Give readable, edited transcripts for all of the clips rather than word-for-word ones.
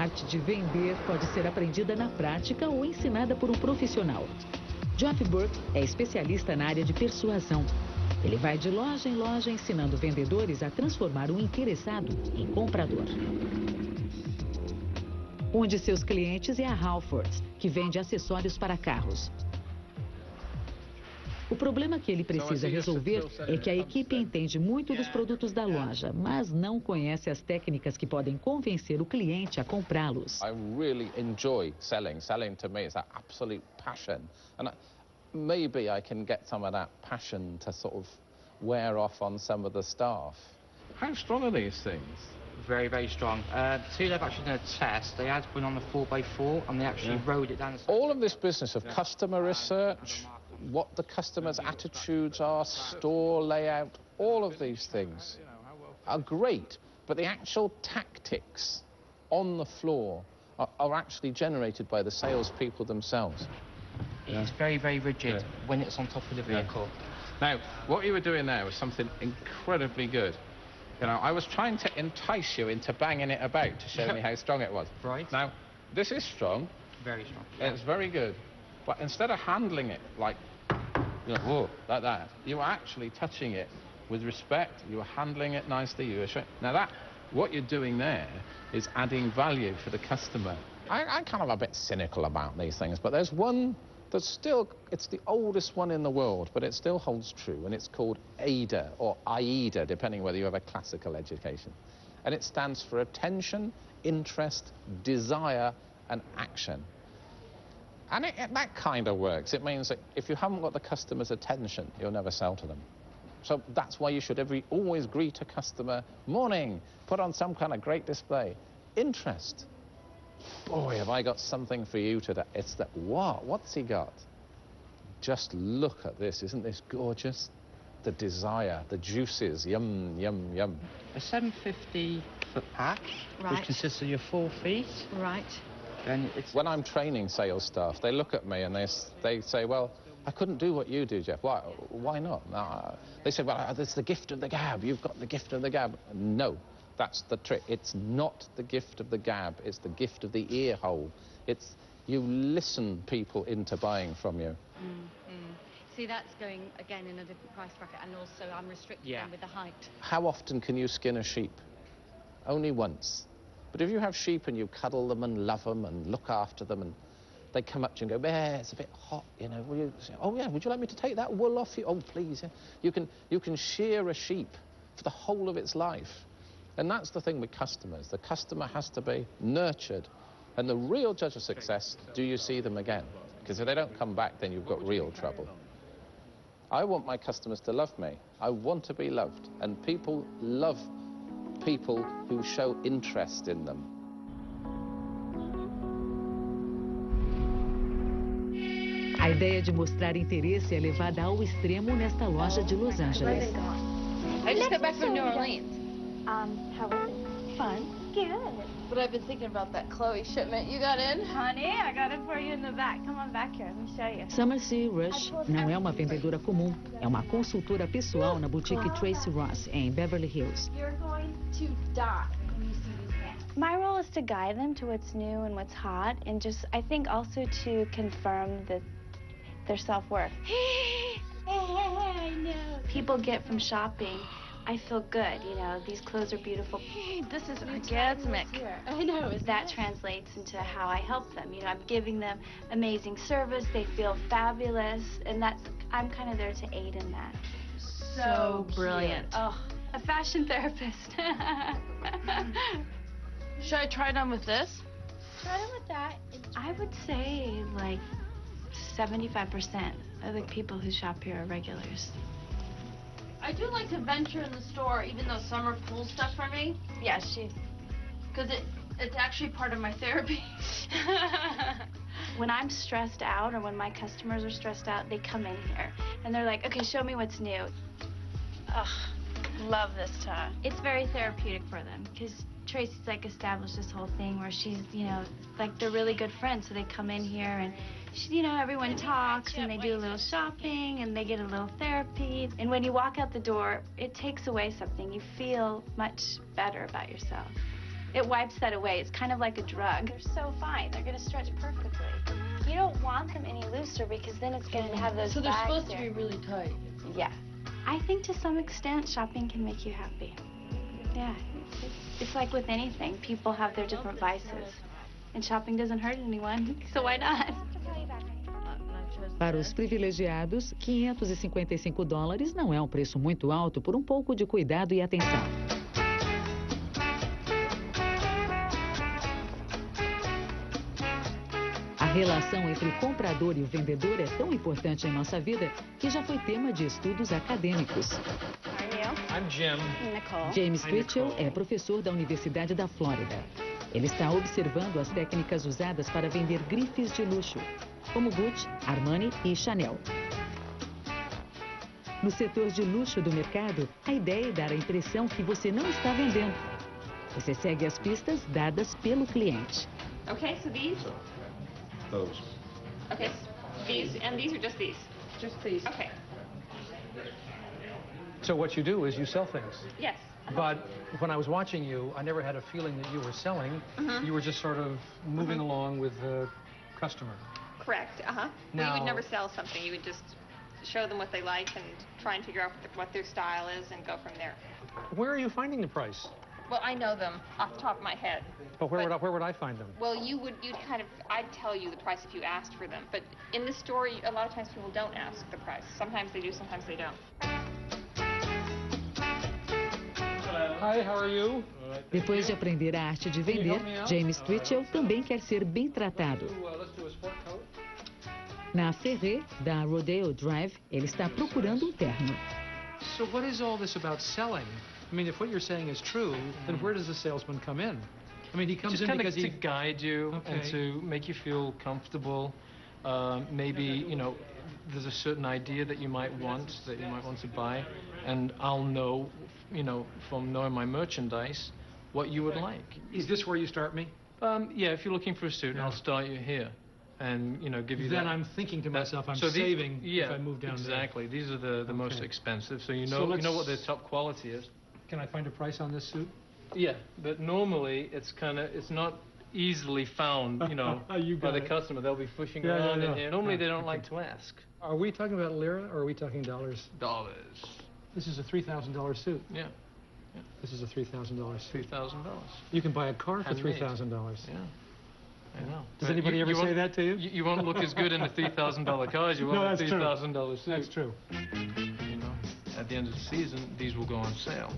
arte de vender pode ser aprendida na prática ou ensinada por um profissional. Geoff Burke é especialista na área de persuasão. Ele vai de loja em loja ensinando vendedores a transformar o interessado em comprador. Um de seus clientes é a Halfords, que vende acessórios para carros. O problema que ele precisa resolver é que a equipe entende muito dos produtos da loja, mas não conhece as técnicas que podem convencer o cliente a comprá-los. I really enjoy selling. Selling to me is that absolute passion. And maybe I can get some of that passion to sort of wear off on some of the staff. How strong are these things? Very, very strong. See, they've actually done a test. They had one on the 4x4 and they actually rode it down. All of this business of customer research, what the customer's attitudes are, store layout, all of these things are great, but the actual tactics on the floor are actually generated by the salespeople themselves. It's very, very rigid when it's on top of the vehicle. Now, what you were doing there was something incredibly good. You know, I was trying to entice you into banging it about to show me how strong it was. Right. Now, this is strong. Very strong. It's very good. But instead of handling it like, you know, whoa, like that, you were actually touching it with respect. You were handling it nicely. You were showing. Now what you're doing there is adding value for the customer. I'm kind of a bit cynical about these things, but there's one that's still, it's the oldest one in the world, but it still holds true, and it's called AIDA, or AIDA, depending whether you have a classical education. And it stands for attention, interest, desire, and action. And that kind of works. It means that if you haven't got the customer's attention, you'll never sell to them. So that's why you should always greet a customer, morning, put on some kind of great display. Interest. Boy, have I got something for you today. It's that, what? What's he got? Just look at this. Isn't this gorgeous? The desire, the juices, yum, yum, yum. A 750-foot pack, which consists of your 4 feet. Right. And it's... When I'm training sales staff, they look at me and they say, well, I couldn't do what you do, Jeff. Why not? No. They say, well, it's the gift of the gab. You've got the gift of the gab. No. That's the trick. It's not the gift of the gab. It's the gift of the ear hole. It's you listen people into buying from you. See, that's going, again, in a different price bracket, and also I'm restricted them with the height. How often can you skin a sheep? Only once. But if you have sheep and you cuddle them and love them and look after them, and they come up to you and go, it's a bit hot, you know, will you say, oh, yeah, would you like me to take that wool off you? Oh, please, yeah. You can shear a sheep for the whole of its life. And that's the thing with customers. The customer has to be nurtured. And the real judge of success, do you see them again? Because if they don't come back, then you've got real trouble. I want my customers to love me. I want to be loved. And people love people who show interest in them. A ideia de mostrar interesse é levada ao extremo nesta loja de Los Angeles. I just got back from New Orleans. How was it? Fun. Good. But I've been thinking about that Chloe shipment. You got in? Honey, I got it for you in the back. Come on back here. Let me show you. Summer C. Rush não é uma vendedora comum. É uma consultora pessoal na boutique Tracy Ross, em Beverly Hills. You're going to die when you see these pants. My role is to guide them to what's new and what's hot, and just, I think, also to confirm that their self-worth. I know. People get from shopping, I feel good, you know, these clothes are beautiful. This is orgasmic. I know. That translates into how I help them. You know, I'm giving them amazing service, they feel fabulous, and I'm kind of there to aid in that. So brilliant. Oh, a fashion therapist. Should I try it on with this? Try it with that. I would say like 75% of the people who shop here are regulars. I do like to venture in the store, even though Summer pulls stuff for me. Yeah, because it's actually part of my therapy. When I'm stressed out, or when my customers are stressed out, they come in here and they're like, okay, show me what's new. Ugh, love this time. It's very therapeutic for them because Tracy's like established this whole thing where she's, you know, like they're really good friends, so they come in here and you know, everyone talks and they do a little shopping and they get a little therapy. And when you walk out the door, it takes away something. You feel much better about yourself. It wipes that away. It's kind of like a drug. They're so fine. They're going to stretch perfectly. You don't want them any looser because then it's going to have those So they're bags supposed there. to be really tight. Yeah. I think to some extent, shopping can make you happy. Yeah. It's like with anything. People have their different vices. And shopping doesn't hurt anyone, so why not? Para os privilegiados, $555 não é um preço muito alto por um pouco de cuidado e atenção. A relação entre o comprador e o vendedor é tão importante em nossa vida que já foi tema de estudos acadêmicos. I'm Jim. Nicole. James Twitchell é professor da Universidade da Flórida. Ele está observando as técnicas usadas para vender grifes de luxo, como Gucci, Armani e Chanel. No setor de luxo do mercado, a ideia é dar a impressão que você não está vendendo. Você segue as pistas dadas pelo cliente. Okay, so these? Those. Okay, these, and these are just these? Just these. Okay, So what you do is you sell things. yes. But when I was watching you, I never had a feeling that you were selling. You were just sort of moving along with the customer. Correct, Well, you Now- would never sell something. You would just show them what they like and try and figure out what their style is and go from there. Where are you finding the price? Well, I know them off the top of my head. But where would I find them? Well, I'd tell you the price if you asked for them. But in the store, a lot of times people don't ask the price. Sometimes they do, sometimes they don't. Hi, how are you? Depois de aprender a arte de vender, James Twitchell também quer ser bem tratado. Let's do a sport coat. Na Ferré, da Rodeo Drive, ele está procurando um terno. So what is all this about selling? I mean, if what you're saying is true, then where does the salesman come in? I mean, he comes Just in kind of because to he... guide you and Okay. to make you feel comfortable. Maybe, you know, there's a certain idea that you might want to buy, and I'll know, you know, from knowing my merchandise, what you would like. Is this where you start me? Yeah, if you're looking for a suit, I'll start you here, and you know, give you Then that. I'm thinking to myself, I'm So the- saving yeah, if I move down exactly. These are the most Okay. expensive, so you So know let's- what the top quality is. there. Can I find a price on this suit? Yeah, but normally it's not easily found, you know, You by got the it. customer. They'll be pushing Yeah, around yeah, in yeah. here. Normally Yeah, they don't okay. like to ask. Are we talking about lira or are we talking dollars? Dollars. This is a $3,000 suit. Yeah, This is a $3,000 suit. $3,000. You can buy a car for Handmade. $3,000. Yeah, I know. Does But anybody ever you say won't- that to you? You won't look as good in a $3,000 car as you will No, in a that's true. $3,000 suit. That's true. You know, at the end of the season, these will go on sale.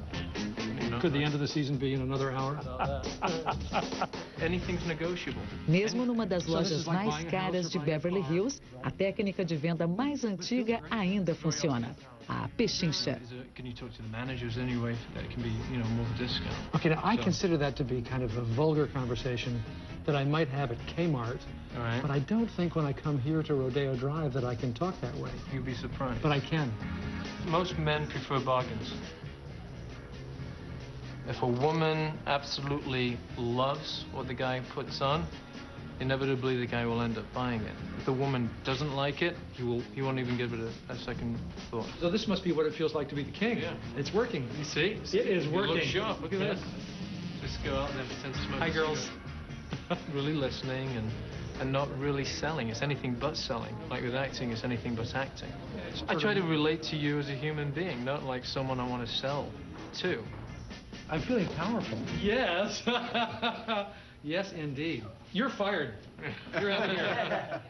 You know? Could the end of the season be in another hour? Anything's negotiable. Mesmo numa das So this lojas is like mais buying a caras house de or buying a Beverly car. Hills, a técnica de venda mais antiga ainda funciona. A pechincha. Can you talk to the managers anyway? That can be, you know, more discount. Okay, now I So- consider that to be kind of a vulgar conversation that I might have at Kmart, All right. but I don't think when I come here to Rodeo Drive that I can talk that way. You'll be surprised. But I can. Most men prefer bargains. If a woman absolutely loves what the guy puts on, inevitably the guy will end up buying it. If the woman doesn't like it, he won't even give it a second thought. So this must be what it feels like to be the king. Yeah. It's working. You see? It is You working. look sharp. Look at this. Just go out there and pretend to smoke. Hi, a girls. cigarette. Really listening and not really selling. It's anything but selling. Like with acting, it's anything but acting. I try to relate to you as a human being, not like someone I want to sell to. I'm feeling powerful. Yes. Yes, indeed. You're fired. You're out of here.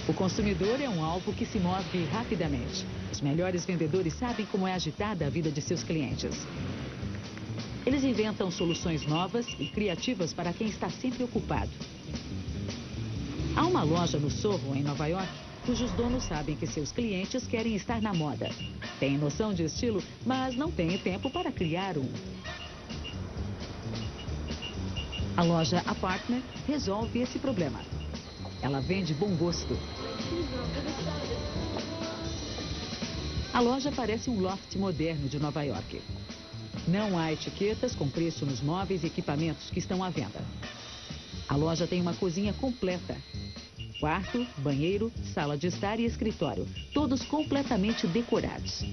O consumidor é um alvo que se move rapidamente. Os melhores vendedores sabem como é agitada a vida de seus clientes. Eles inventam soluções novas e criativas para quem está sempre ocupado. Há uma loja no Soho, em Nova York, cujos donos sabem que seus clientes querem estar na moda. Têm noção de estilo, mas não têm tempo para criar um. A loja Apartment resolve esse problema. Ela vende bom gosto. A loja parece um loft moderno de Nova York. Não há etiquetas com preço nos móveis e equipamentos que estão à venda. A loja tem uma cozinha completa. Quarto, banheiro, sala de estar e escritório, todos completamente decorados.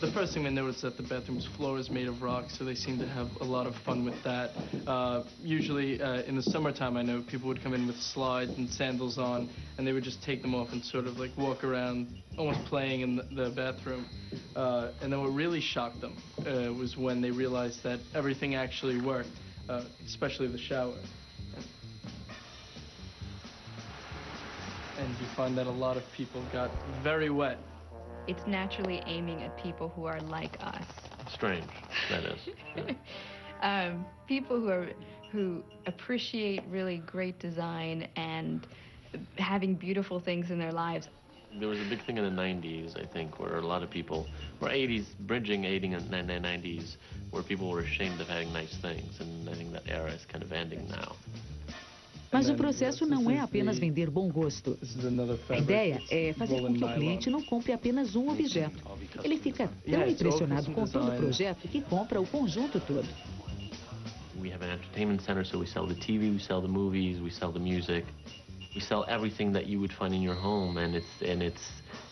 The first thing they noticed that the bathroom's floor is made of rock, so they seem to have a lot of fun with that. Usually in the summertime, I know people would come in with slides and sandals on, and they would just take them off and sort of like walk around, almost playing in the bathroom. And then what really shocked them was when they realized that everything actually worked, especially the shower. And you find that a lot of people got very wet. It's naturally aiming at people who are like us. Strange, that is. Yeah. People who appreciate really great design and having beautiful things in their lives. There was a big thing in the 90s, I think, where a lot of people, or 80s, bridging 80s and 90s, where people were ashamed of having nice things, and I think that era is kind of ending now. Mas o processo não é apenas vender bom gosto. A ideia é fazer com que o cliente não compre apenas um objeto. Ele fica tão impressionado com todo o projeto que compra o conjunto todo. We have an entertainment center, so we sell the TV, we sell the movies, we sell the music. We sell everything that you would find in your home, and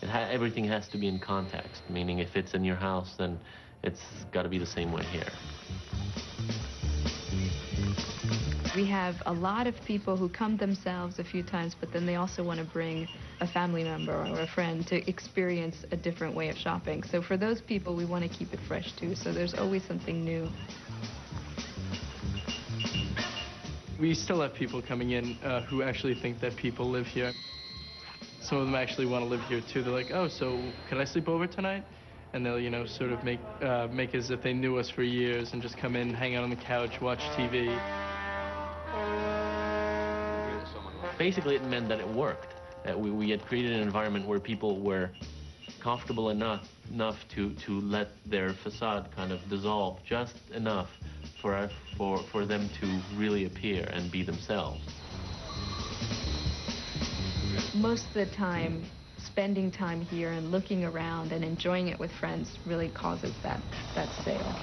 everything has to be in context, meaning if it's in your house, then it's got to be the same way here. We have a lot of people who come themselves a few times, but then they also want to bring a family member or a friend to experience a different way of shopping. So for those people, we want to keep it fresh too, so there's always something new. We still have people coming in who actually think that people live here. Some of them actually want to live here too. They're like, oh, so could I sleep over tonight? And they'll, you know, sort of make as if they knew us for years and just come in, hang out on the couch, watch TV. Basically, it meant that it worked. That we had created an environment where people were comfortable enough to let their facade kind of dissolve just enough for them to really appear and be themselves. Most of the time, spending time here and looking around and enjoying it with friends really causes that sale.